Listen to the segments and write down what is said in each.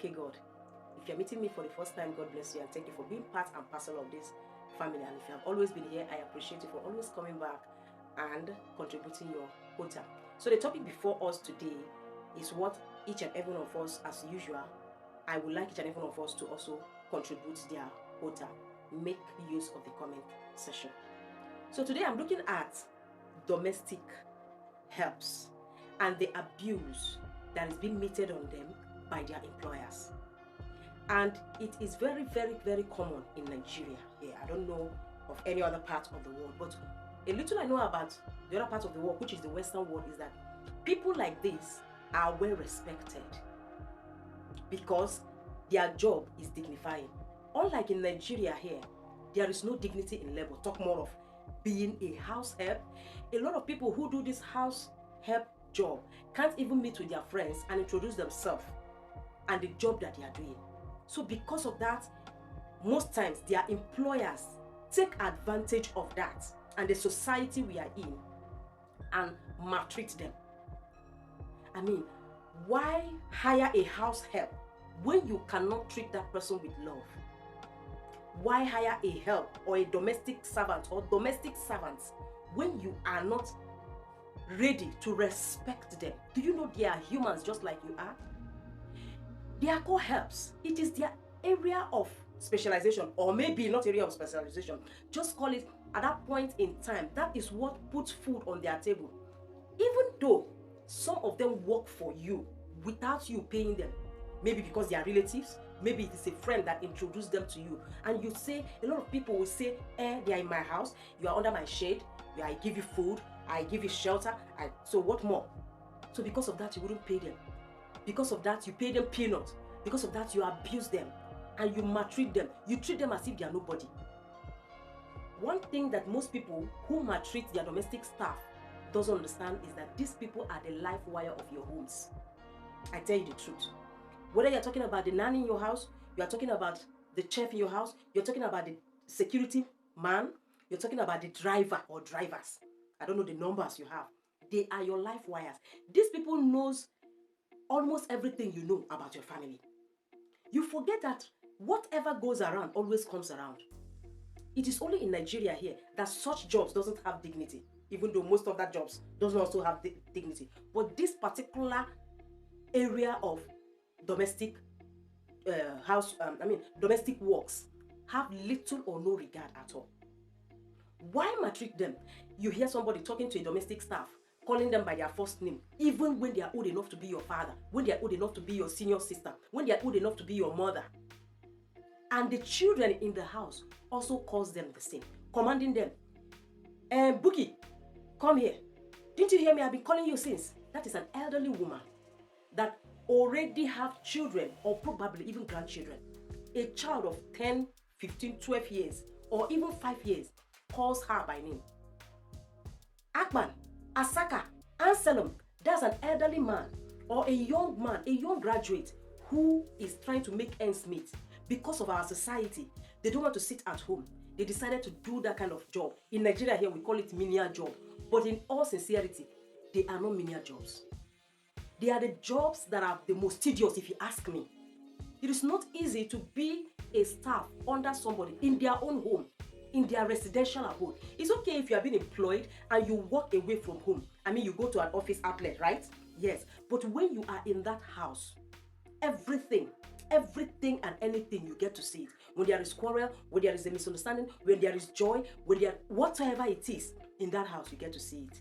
okay, God. If you're meeting me for the first time, God bless you and thank you for being part and parcel of this family. And if you have always been here, I appreciate you for always coming back and contributing your quota. So the topic before us today is what each and every one of us, as usual, I would like each and every one of us to also contribute their quota. Make use of the comment section. So today I'm looking at domestic helps and the abuse that is being meted on them by their employers. And it is very, very, very common in Nigeria here. I don't know of any other part of the world, but a little I know about the other part of the world, which is the Western world, is that people like this are well respected because their job is dignifying. Unlike in Nigeria here, there is no dignity in labor. Talk more of being a house help. A lot of people who do this house help job can't even meet with their friends and introduce themselves and the job that they are doing. So because of that, most times their employers take advantage of that and the society we are in and maltreat them. I mean, why hire a house help when you cannot treat that person with love? Why hire a help or a domestic servant or domestic servants when you are not ready to respect them? Do you know they are humans just like you are? They are called helps. It is their area of specialization, or maybe not area of specialization. Just call it at that point in time. That is what puts food on their table. Even though some of them work for you without you paying them, maybe because they are relatives, maybe it is a friend that introduced them to you, and you say, a lot of people will say, they are in my house, you are under my shade, I give you food, I give you shelter, so what more? So because of that, you wouldn't pay them. Because of that, you pay them peanuts. Because of that, you abuse them and you maltreat them. You treat them as if they are nobody. One thing that most people who maltreat their domestic staff doesn't understand is that these people are the life wire of your homes. I tell you the truth. Whether you're talking about the nanny in your house, you're talking about the chef in your house, you're talking about the security man, you're talking about the driver or drivers. I don't know the numbers you have. They are your life wires. These people knows almost everything you know about your family. You forget that whatever goes around always comes around. It is only in Nigeria here that such jobs doesn't have dignity, even though most of that jobs doesn't also have dignity. But this particular area of domestic domestic works have little or no regard at all. Why maltreat them? You hear somebody talking to a domestic staff, calling them by their first name, even when they are old enough to be your father, when they are old enough to be your senior sister, when they are old enough to be your mother. And the children in the house also calls them the same, commanding them, Bookie, come here. Didn't you hear me? I've been calling you since. That is an elderly woman that already have children or probably even grandchildren. A child of 10, 15, 12 years or even 5 years calls her by name. Akman, Asaka, Anselm, that's an elderly man or a young man, a young graduate who is trying to make ends meet. Because of our society, they don't want to sit at home. They decided to do that kind of job. In Nigeria here, we call it menial job. But in all sincerity, they are not menial jobs. They are the jobs that are the most tedious, if you ask me. It is not easy to be a staff under somebody in their own home, in their residential abode. It's okay if you are being employed and you walk away from home. I mean, you go to an office outlet, right? Yes. But when you are in that house, everything and anything, you get to see it. When there is quarrel, when there is a misunderstanding, when there is joy, when there, whatever it is in that house, you get to see it.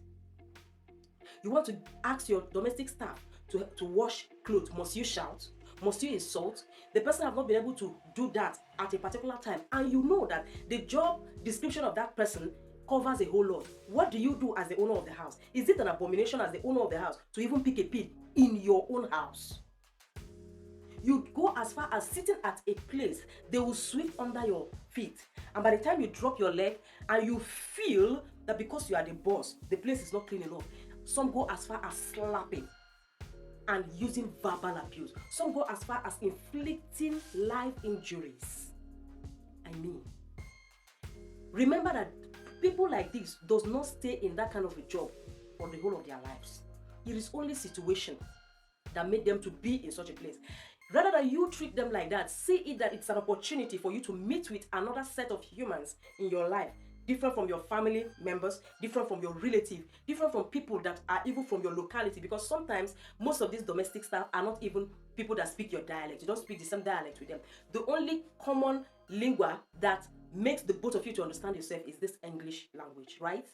You want to ask your domestic staff to wash clothes. Must you shout? Must you insult? The person have not been able to do that at a particular time, and you know that the job description of that person covers a whole lot. What do you do as the owner of the house? Is it an abomination as the owner of the house to even pick a pin in your own house? You go as far as sitting at a place, they will sweep under your feet. And by the time you drop your leg and you feel that because you are the boss, the place is not clean enough, some go as far as slapping and using verbal abuse. Some go as far as inflicting life injuries. I mean, remember that people like this does not stay in that kind of a job for the whole of their lives. It is only situation that made them to be in such a place. Rather than you treat them like that, see it that it's an opportunity for you to meet with another set of humans in your life, different from your family members, different from your relative, different from people that are even from your locality. Because sometimes most of these domestic staff are not even people that speak your dialect. You don't speak the same dialect with them. The only common lingua that makes the both of you to understand yourself is this English language, right?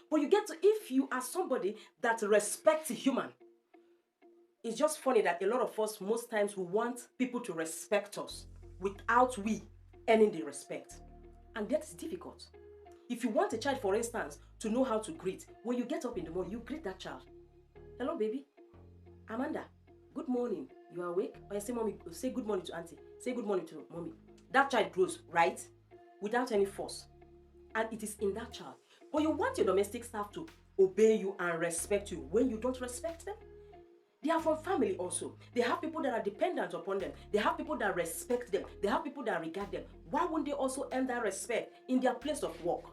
But you get to, if you are somebody that respects human, it's just funny that a lot of us, most times, we want people to respect us without we earning the respect. And that is difficult. If you want a child, for instance, to know how to greet, when you get up in the morning, you greet that child. Hello, baby. Amanda, good morning. You are awake? Or you say, mommy, say good morning to auntie. Say good morning to mommy. That child grows, right? Without any force. And it is in that child. But you want your domestic staff to obey you and respect you when you don't respect them? They are from family also. They have people that are dependent upon them. They have people that respect them. They have people that regard them. Why wouldn't they also earn that respect in their place of work?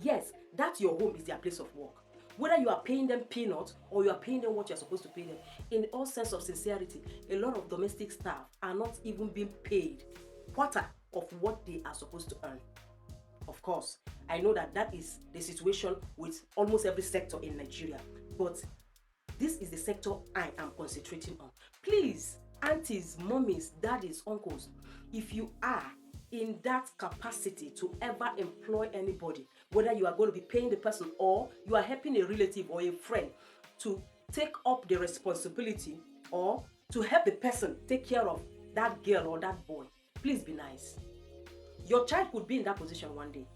Yes, that your home is their place of work. Whether you are paying them peanuts or you are paying them what you're supposed to pay them, in all sense of sincerity, a lot of domestic staff are not even being paid quarter of what they are supposed to earn. Of course, I know that that is the situation with almost every sector in Nigeria, but this is the sector I am concentrating on. Please, aunties, mummies, daddies, uncles, if you are in that capacity to ever employ anybody, whether you are going to be paying the person or you are helping a relative or a friend to take up the responsibility or to help the person take care of that girl or that boy, please be nice. Your child could be in that position one day.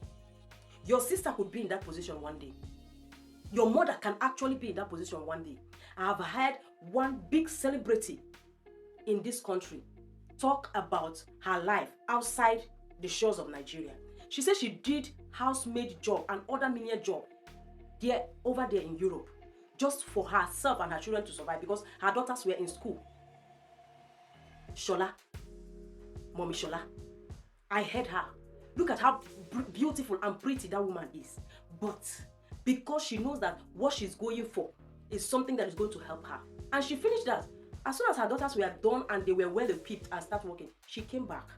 Your sister could be in that position one day. Your mother can actually be in that position one day. I have heard one big celebrity in this country talk about her life outside the shores of Nigeria. She said she did housemaid job and other menial job over there in Europe just for herself and her children to survive because her daughters were in school. Shola, Mommy Shola, I heard her. Look at how beautiful and pretty that woman is. But because she knows that what she's going for is something that is going to help her. And she finished that. As soon as her daughters were done and they were well equipped and started working, she came back.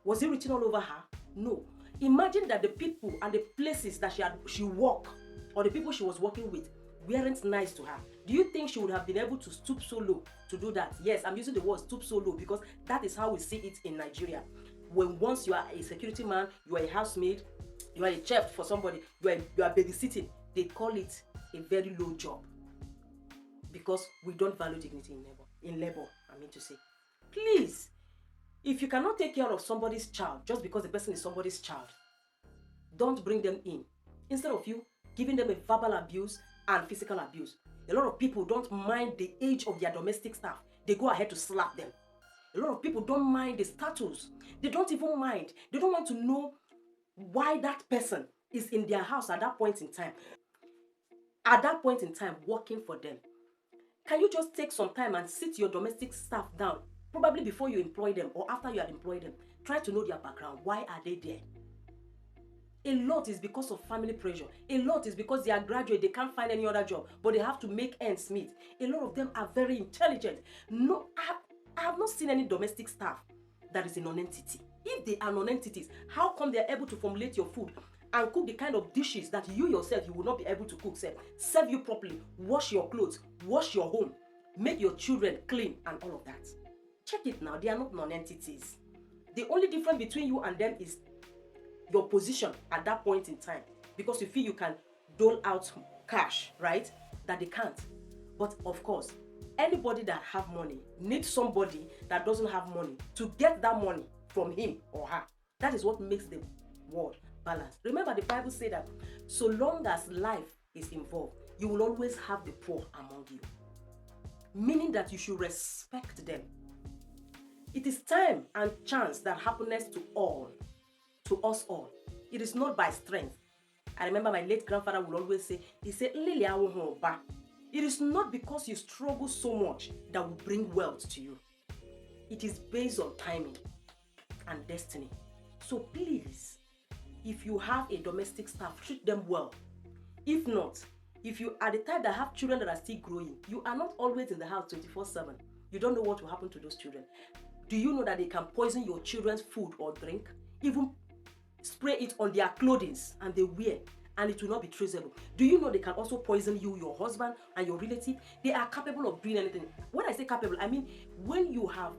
Was it written all over her? No. Imagine that the people and the places that she worked or the people she was working with weren't nice to her. Do you think she would have been able to stoop so low to do that? Yes, I'm using the word stoop so low because that is how we see it in Nigeria. When once you are a security man, you are a housemaid, you are a chef for somebody, you are babysitting, they call it a very low job. Because we don't value dignity in labor, I mean to say. Please, if you cannot take care of somebody's child just because the person is somebody's child, don't bring them in. Instead of you giving them a verbal abuse and physical abuse. A lot of people don't mind the age of their domestic staff. They go ahead to slap them. A lot of people don't mind the status. They don't even mind. They don't want to know why that person is in their house at that point in time. At that point in time, working for them. Can you just take some time and sit your domestic staff down, probably before you employ them or after you have employed them? Try to know their background. Why are they there? A lot is because of family pressure. A lot is because they are graduate, they can't find any other job, but they have to make ends meet. A lot of them are very intelligent. No, I have not seen any domestic staff that is a non-entity. If they are non-entities, how come they are able to formulate your food and cook the kind of dishes that you yourself, you will not be able to cook, serve you properly, wash your clothes, wash your home, make your children clean and all of that? Check it now, they are not non-entities. The only difference between you and them is your position at that point in time, because you feel you can dole out cash, right? That they can't. But of course, anybody that have money needs somebody that doesn't have money to get that money from him or her. That is what makes the world balanced. Remember, the Bible says that so long as life is involved, you will always have the poor among you. Meaning that you should respect them. It is time and chance that happiness to us all. It is not by strength. I remember my late grandfather would always say, he said, it is not because you struggle so much that will bring wealth to you. It is based on timing and destiny. So please, if you have a domestic staff, treat them well. If not, if you are the type that have children that are still growing, you are not always in the house 24/7. You don't know what will happen to those children. Do you know that they can poison your children's food or drink? Even spray it on their clothing and they wear, and it will not be traceable. Do you know they can also poison you, your husband, and your relative? They are capable of doing anything. When I say capable, I mean when you have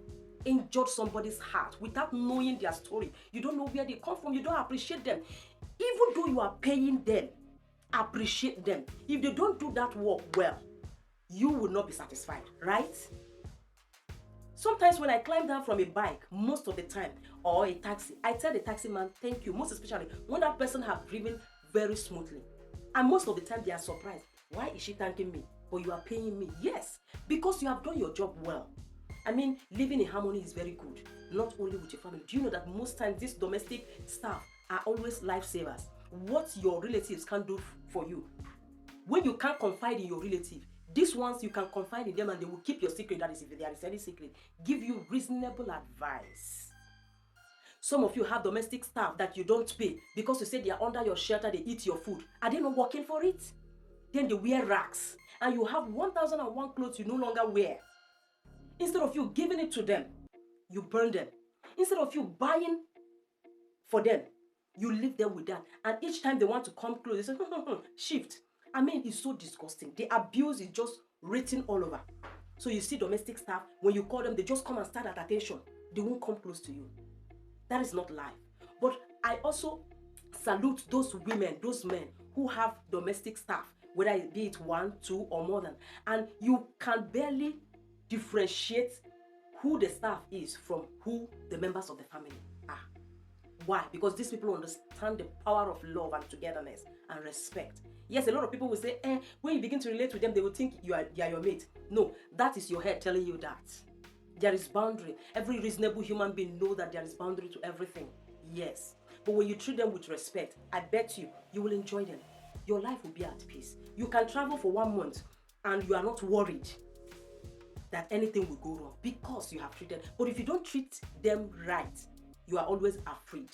injured somebody's heart without knowing their story, you don't know where they come from, you don't appreciate them. Even though you are paying them, appreciate them. If they don't do that work well, you will not be satisfied, right? Sometimes when I climb down from a bike, most of the time, or a taxi, I tell the taxi man, thank you, most especially when that person have driven very smoothly. And most of the time they are surprised. Why is she thanking me? But you are paying me. Yes, because you have done your job well. I mean, living in harmony is very good, not only with your family. Do you know that most times these domestic staff are always lifesavers? What your relatives can do for you, when you can't confide in your relative, these ones you can confide in them and they will keep your secret. That is, if there is any secret, give you reasonable advice. Some of you have domestic staff that you don't pay because you say they are under your shelter, they eat your food. Are they not working for it? Then they wear rags and you have 1001 clothes you no longer wear. Instead of you giving it to them, you burn them. Instead of you buying for them, you leave them with that. And each time they want to come close, they say, shift. I mean, it's so disgusting. The abuse is just written all over. So you see domestic staff, when you call them, they just come and stand at attention. They won't come close to you. That is not life. But I also salute those women, those men who have domestic staff, whether it be it 1, 2, or more than. And you can barely differentiate who the staff is from who the members of the family are. Why? Because these people understand the power of love and togetherness and respect. Yes, a lot of people will say, when you begin to relate with them, they will think they are your mate. No, that is your head telling you that. There is boundary. Every reasonable human being knows that there is boundary to everything. Yes. But when you treat them with respect, I bet you will enjoy them. Your life will be at peace. You can travel for 1 month and you are not worried that anything will go wrong because you have treated. But if you don't treat them right, you are always afraid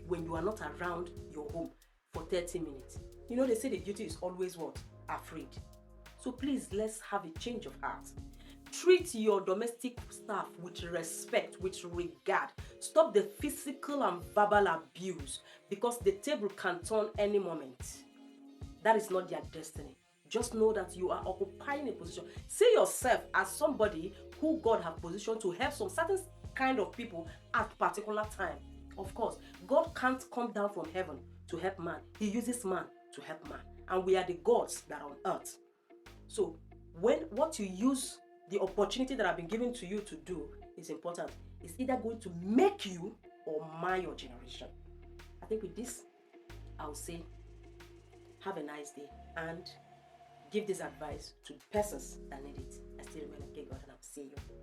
when you are not around your home for 30 minutes. You know, they say the duty is always what? Afraid. So please, let's have a change of heart. Treat your domestic staff with respect, with regard. Stop the physical and verbal abuse because the table can turn any moment. That is not their destiny. Just know that you are occupying a position. See yourself as somebody who God has positioned to help some certain kind of people at particular time. Of course, God can't come down from heaven to help man. He uses man to help man. And we are the gods that are on earth. So what you use the opportunity that I've been given to you to do is important. It's either going to make you or mar your generation. I think with this, I'll say, have a nice day and give this advice to persons that need it. I still remain a God and I'll see you.